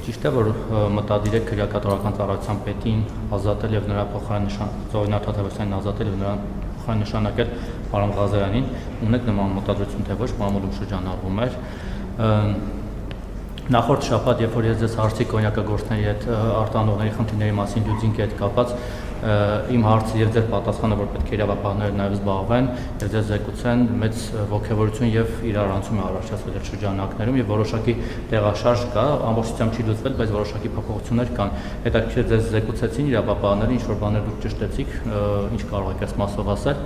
Ճիշտ է, որ մտադիր է քրեակատարական ծառայության պետին ազատել եւ նրա փոխարեն Զորինար Թադևոսյանին ազատել եւ նրան փոխարեն նշանակել պարոն Ղազարյանին, ունեք նման մտադրություն, թե ոչ, մամուլում շրջանառվում էր։ Նախորդ շաբաթ, երբ որ ես ձեզ հարցի կոնյակագործների հետ արտանողների խնդիրների մասին լուծինքի հետ կապած, իմ հարցը եւ ձեր պատասխանը, որ պետք է իրավապահները նաեւ զբաղվեն եւ ձեզ զեկուցեն մեծ ողջավորություն եւ իրարանցում է առաջացվել այդ շրջանակներում եւ որոշակի տեղաշարժ կա, ամբողջությամբ չի լուծվել, բայց որոշակի փոփոխություններ կան։ Հետաքրքիր ձեզ զեկուցեցին իրավապահները, ինչ որ բաներ դուք ճշտեցիք, ինչ կարող եք այս մասով ասել։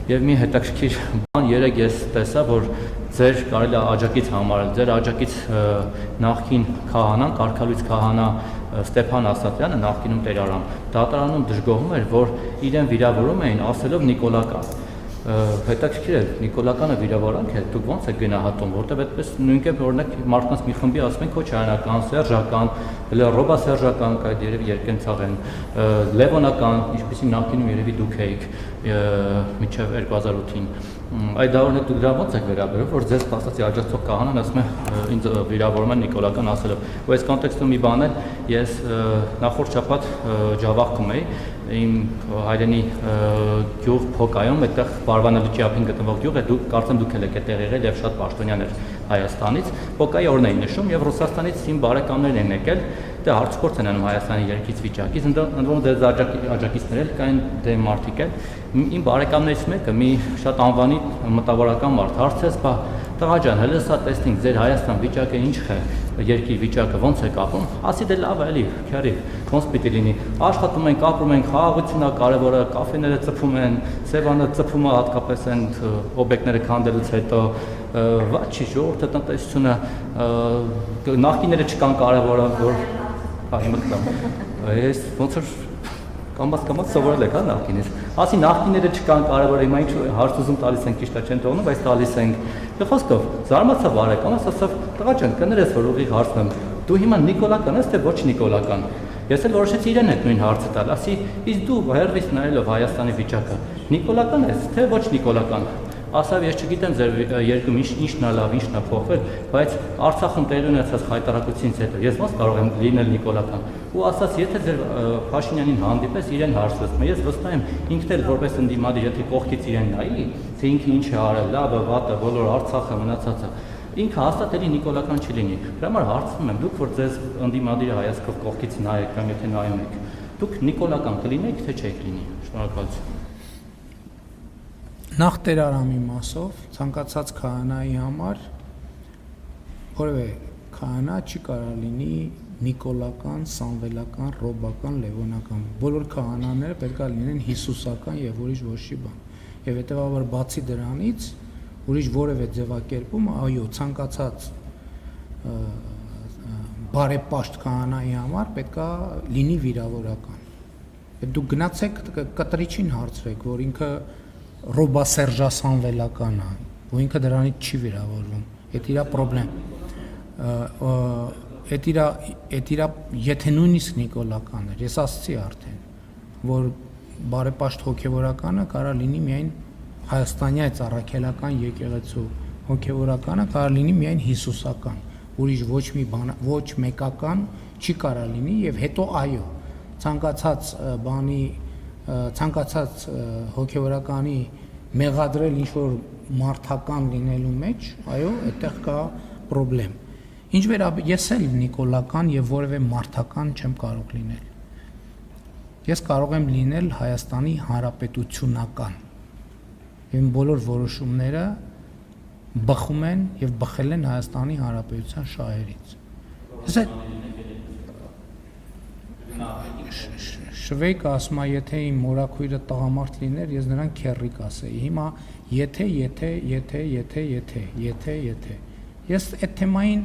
Եվ մի հետաքրքիր բան երեք ես տեսա, որ ձեր կարելի է աջակից համարել, ձեր աջակից նախկին քահանան, կարգալույց քահանա Ստեփան Ասատրյանը նախկինում Տերարան դատարանում դժգոհում էր, որ իրեն վիրավորում էին ասելով Նիկոլական։ Հետաքրքիր է, Նիկոլականը վիրավորանք է, դուք ո՞նց եք գնահատում, որտեղ այդպես նույնքան օրինակ մարդկանց մի խմբի ասում են քոչայանական, սերժական, ռոբա սերժական կա, երևի երկենցաղ են, լևոնական, ինչպեսին նախկինում երևի դուք էիք մինչև 2008-ին։ Այդ դարերն դուք դրա ո՞նց եք վերաբերում, որ ձեզ փաստացի աջակցող քահանան ասում է ինձ վիրավորում են Նիկոլական ասելով։ Ու այս կոնտեքստում մի բան է, ես նախորդ շաբաթ Ջավախքում էի, իմ հայրենի գյուղ Փոկայում, այդտեղ Բարվանալիչի ափին գտնվող գյուղ է, դուք կարծեմ դուք եք այդտեղ եղել եւ շատ պաշտոնյան էր Հայաստանից, Փոկայի օրն էին նշում եւ Ռուսաստանից իմ բարեկամներն են եկել, դե հարցփորձ են անում Հայաստանի երկից վիճակից, ընդ որում դες աջակիցներ կային դե մարդիկ են, իմ բարեկամներից մեկը մի շատ անվանի մտավորական մարդ հարցրեց, բա տղա ջան, հələ սա տեսնենք ձեր Հայաստան վիճակը ինչ է, երկրի վիճակը ոնց է կապում, ասի դե լավ է էլի, քյարի, ոնց պիտի լինի, աշխատում ենք, ապրում ենք, խաղաղությունն է կարևորը, կաֆեները ծփում են, Սևանը ծփում է հատկապես այն օբյեկտները քանդելուց հետո, ված չի, ժողովուրդը տնտեսությունը, նախկիները չկան կարևորը, որ հիմա կտամ, ես ոնց որ կամաց սովորել եք, հա, նախկինից, ասի նախկիները չկան կարևորը, հիմա ինչ հարց ուզում տալիս ենք, ճիշտ է չեն թողնում, բայց տալիս ենք, դե խոսքով, զարմացավ բարեկամս, ասավ, տղա ջան, կներես, որ ուղիղ հարցնեմ, դու հիմա Նիկոլական ես, թե ոչ Նիկոլական, ես էլ որոշեցի իրեն հետ նույն հարցը տալ, ասի, իսկ դու հեռվից նայելով Հայաստանի վիճակը, Նիկոլական ես, թե ոչ Նիկոլական, ասավ, ես չգիտեմ ձեր երկրում ինչն է լավ, ինչն է փոխվել, բայց Արցախում տեղի ունեցած խայտարակությունից հետո ես ոնց կարող եմ լինել Նիկոլական։ Ու ասաց, եթե ձեր Փաշինյանին հանդիպես իրեն հարցրում, ես վստահ եմ, ինքն էլ որպես ընդդիմադիր, եթե կողքից իրեն նայի, թե ինքը ինչ է արել, լավը, վատը, բոլոր Արցախը մնացածը, ինքը հաստատ էլի Նիկոլական չի լինի։ Դրա համար հարցնում եմ, դուք որ ձեզ ընդդիմադիրը հայացքով կողքից նայեք, կամ եթե նայում եք, դուք Նիկոլական կլինեք, թե չեք լինի։ Շնորհակալություն։ Նախ Տերարամի մասով ցանկացած քահանայի համար որևէ քահանա չի կարող լինի Նիկոլական, Սամվելական, Ռոբական, Լևոնական։ Բոլոր քահանաները պետք է լինեն Հիսուսական եւ ուրիշ ոչի բան։ Եվ հետեւաբար բացի դրանից ուրիշ որևէ ձևակերպում, այո, ցանկացած բարեպաշտ քահանայի համար պետք է լինի վիրավորական։ Եվ դուք գնացեք կտրիչին հարցրեք, որ ինքը Ռոբա Սերժա Սամվելական է, ու ինքը դրանից չի վիրավորվում, այդ իրա պրոբլեմ, այդ իրա եթե նույնիսկ Նիկոլական էր, ես ասացի արդեն, որ բարեպաշտ հոգևորականը կարա լինի միայն Հայաստանյայց առաքելական եկեղեցու, հոգևորականը կարա լինի միայն Հիսուսական, ուրիշ ոչ մի բան, ոչ մեկական չի կարա լինի եւ հետո այո, ցանկացած հոգևորականի մեղադրել ինչ-որ մարդական լինելու մեջ, այո, այդտեղ կա պրոբլեմ։ Ինչ ես էլ Նիկոլական եւ որևէ մարդական չեմ կարող լինել։ Ես կարող եմ լինել Հայաստանի Հանրապետությունական։ Իմ բոլոր որոշումները բխում են եւ բխել են Հայաստանի Հանրապետության շահերից։ Շվեյք ասում է, եթե իմ մորաքույրը տղամարդ լիներ, ես նրան քեռի կասեի։ Հիմա եթե ես այդ թեմային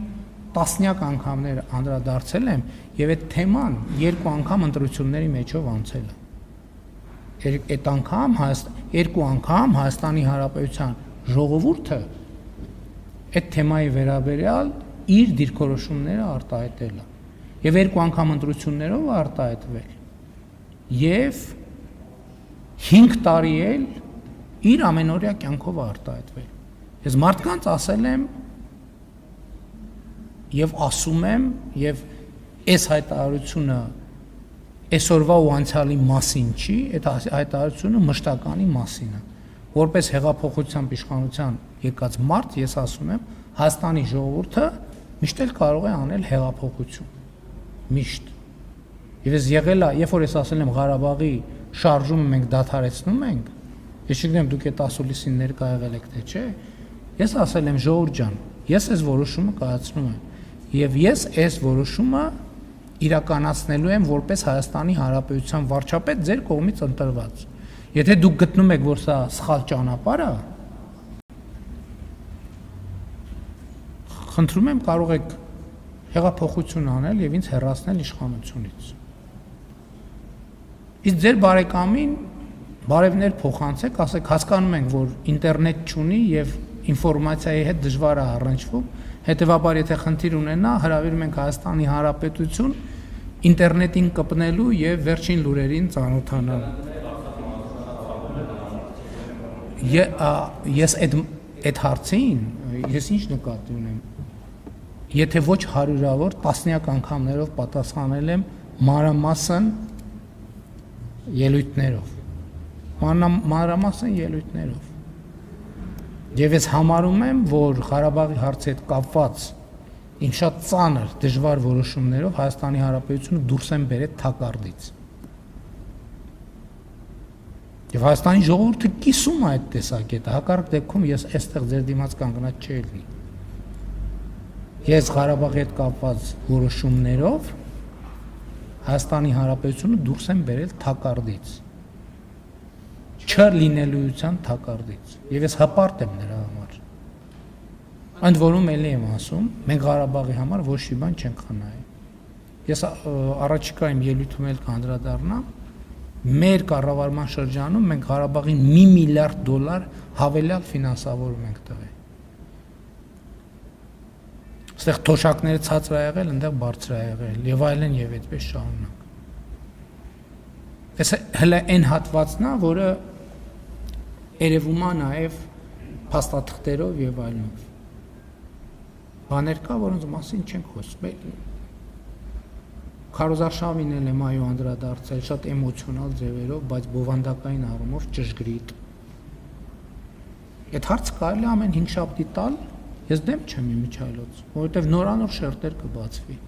տասնյակ անգամներ անդրադարձել եմ եւ այդ թեման երկու անգամ ընտրությունների մեջով անցել է։ Այդ անգամ երկու անգամ Հայաստանի Հանրապետության ժողովուրդը այդ թեմայի վերաբերյալ իր դիրքորոշումները արտահայտել է եւ երկու անգամ ընտրություններով արտահայտվել եւ 5 տարի էլ իր ամենօրյա կյանքով արտահայտվել։ Ես մարդկանց ասել եմ եւ ասում եմ եւ այս հայտարարությունը այսօրվա ու անցյալի մասին չի, այդ հայտարարությունը մշտականի մասին է։ Որպես հեղափոխության իշխանության եկած մարդ, ես ասում եմ, Հայաստանի ժողովուրդը միշտ էլ կարող է անել հեղափոխություն։ Միշտ։ Եվ ես եղել է, երբ որ ես ասել եմ Ղարաբաղի շարժումը մենք դադարեցնում ենք, ես չգիտեմ դուք այդ ասուլիսին ներկա եղել եք թե չէ, ես ասել եմ ժողովուրդ ջան, ես այս որոշումը կայացնում եմ եւ ես այս որոշումը իրականացնելու եմ որպես Հայաստանի Հանրապետության վարչապետ ձեր կողմից ընտրված։ Եթե դուք գտնում եք, որ սա սխալ ճանապարհ է, խնդրում եմ կարող եք հեղափոխություն անել եւ ինձ հեռացնել իշխանությունից։ Իսկ ձեր բարեկամին բարևներ փոխանցեք, ասեք հասկանում ենք, որ ինտերնետ չունի եւ ինֆորմացիայի հետ դժվար է առնչվում, հետեւաբար եթե խնդիր ունենա, հրավիրում ենք Հայաստանի Հանրապետություն ինտերնետին կպնելու եւ վերջին լուրերին ծանոթանալու։ Ես այդ հարցին ես ինչ նկատի ունեմ։ Եթե ոչ հարյուրավոր տասնյակ անգամներով պատասխանել եմ մանրամասն ելույթներով։ Մանրամասն ելույթներով։ Եվ ես համարում եմ, որ Ղարաբաղի հարցի հետ կապված իմ շատ ծանր դժվար որոշումներով Հայաստանի Հանրապետությունը դուրս են բերել թակարդից։ Եվ Հայաստանի ժողովուրդը կիսում է այդ տեսակետը, հակառակ դեպքում ես այստեղ ձեր դիմաց կանգնած չէի լինի։ Ես Ղարաբաղի հետ կապված որոշումներով Հայաստանի Հանրապետությունը դուրս են բերել թակարդից։ Չլինելիության թակարդից։ Եվ ես հպարտ եմ նրա համար։ Ընդ որում էլի եմ ասում, մենք Ղարաբաղի համար ոչ մի բան չենք խնայել։ Ես առաջիկայում ելույթում էլ կանդրադառնամ, մեր կառավարման շրջանում մենք Ղարաբաղին $1 միլիարդ հավելյալ ֆինանսավորում ենք տվել։ Այստեղ թոշակները ցածր ա եղել, այնտեղ բարձր ա եղել, եւ այլն եւ այդպես շարունակ։ Այս հələ այն հատվածն է, որը երևում է նաեւ փաստաթղթերով եւ այլնով։ Բաներ կա, որոնց մասին չենք խոսում։ Քարոզարշավին էլ եմ այո անդրադարձել շատ էմոցիոնալ ձևերով, բայց բովանդակային առումով ճշգրիտ։ Այդ հարցը կարելի է ամեն 5 շաբթի տալ, ես դեմ չեմ իմիջայլոց, որովհետև նորանոր շերտեր կբացվի։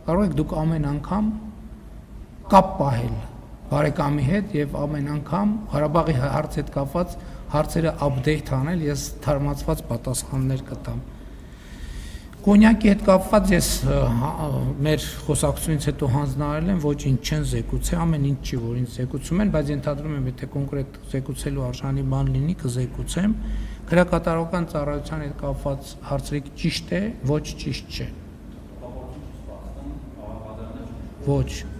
Կարող եք դուք ամեն անգամ կապ պահել բարեկամի հետ եւ ամեն անգամ Ղարաբաղի հարցի հետ կապված հարցերը update անել, ես թարմացված պատասխաններ կտամ։ Կոնյակի հետ կապված ես մեր խոսակցությունից հետո հանձնարարել եմ, ոչինչ չեն զեկուցել, ամեն ինչ չի, որ ինձ զեկուցում են, բայց ենթադրում եմ, եթե կոնկրետ զեկուցելու արժանի բան լինի, կզեկուցեմ։ Գրակատարողական ծառայության հետ կապված հարցերը ճիշտ է, ոչ ճիշտ չէ։ Ոչ